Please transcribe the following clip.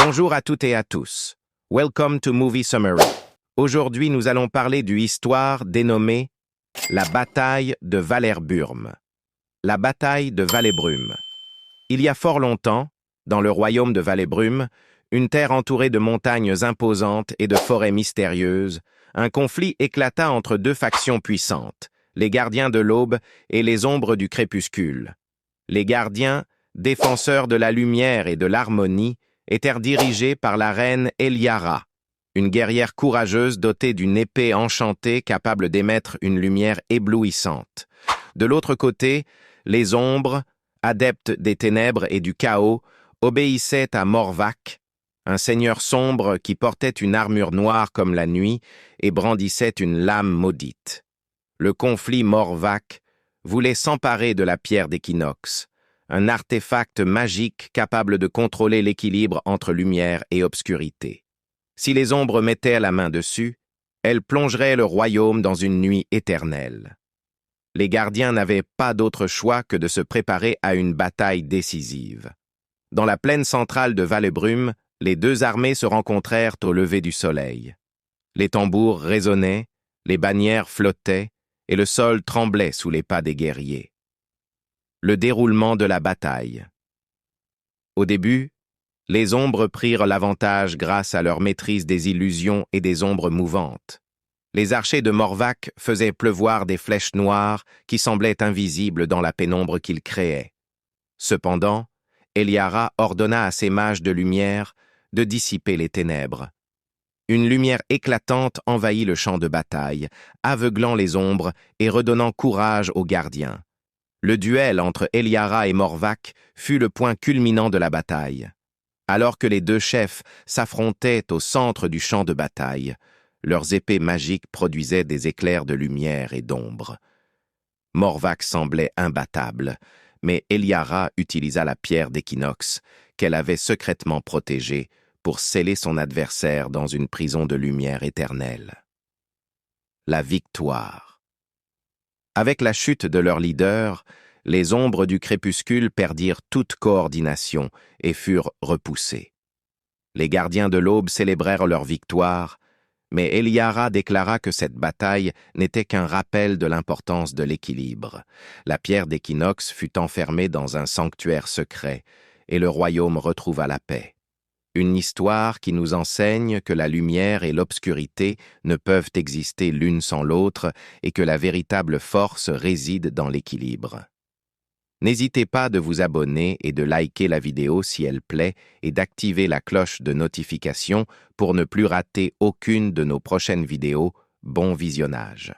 Bonjour à toutes et à tous. Welcome to Movie Summary. Aujourd'hui, nous allons parler d'une histoire dénommée La bataille de Valerbrume. La bataille de Valerbrume. Il y a fort longtemps, dans le royaume de Valerbrume, une terre entourée de montagnes imposantes et de forêts mystérieuses, un conflit éclata entre deux factions puissantes, les gardiens de l'aube et les ombres du crépuscule. Les gardiens, défenseurs de la lumière et de l'harmonie, étaient dirigés par la reine Eliara, une guerrière courageuse dotée d'une épée enchantée capable d'émettre une lumière éblouissante. De l'autre côté, les ombres, adeptes des ténèbres et du chaos, obéissaient à Morvac, un seigneur sombre qui portait une armure noire comme la nuit et brandissait une lame maudite. Le conflit Morvac voulait s'emparer de la pierre d'équinoxe, un artefact magique capable de contrôler l'équilibre entre lumière et obscurité. Si les ombres mettaient la main dessus, elles plongeraient le royaume dans une nuit éternelle. Les gardiens n'avaient pas d'autre choix que de se préparer à une bataille décisive. Dans la plaine centrale de Valerbrume, les deux armées se rencontrèrent au lever du soleil. Les tambours résonnaient, les bannières flottaient, et le sol tremblait sous les pas des guerriers. Le déroulement de la bataille. Au début, les ombres prirent l'avantage grâce à leur maîtrise des illusions et des ombres mouvantes. Les archers de Morvac faisaient pleuvoir des flèches noires qui semblaient invisibles dans la pénombre qu'ils créaient. Cependant, Eliara ordonna à ses mages de lumière de dissiper les ténèbres. Une lumière éclatante envahit le champ de bataille, aveuglant les ombres et redonnant courage aux gardiens. Le duel entre Eliara et Morvac fut le point culminant de la bataille. Alors que les deux chefs s'affrontaient au centre du champ de bataille, leurs épées magiques produisaient des éclairs de lumière et d'ombre. Morvac semblait imbattable, mais Eliara utilisa la pierre d'équinoxe qu'elle avait secrètement protégée pour sceller son adversaire dans une prison de lumière éternelle. La victoire. Avec la chute de leur leader, les ombres du crépuscule perdirent toute coordination et furent repoussées. Les gardiens de l'aube célébrèrent leur victoire, mais Eliara déclara que cette bataille n'était qu'un rappel de l'importance de l'équilibre. La pierre d'équinoxe fut enfermée dans un sanctuaire secret, et le royaume retrouva la paix. Une histoire qui nous enseigne que la lumière et l'obscurité ne peuvent exister l'une sans l'autre et que la véritable force réside dans l'équilibre. N'hésitez pas de vous abonner et de liker la vidéo si elle plaît et d'activer la cloche de notification pour ne plus rater aucune de nos prochaines vidéos. Bon visionnage.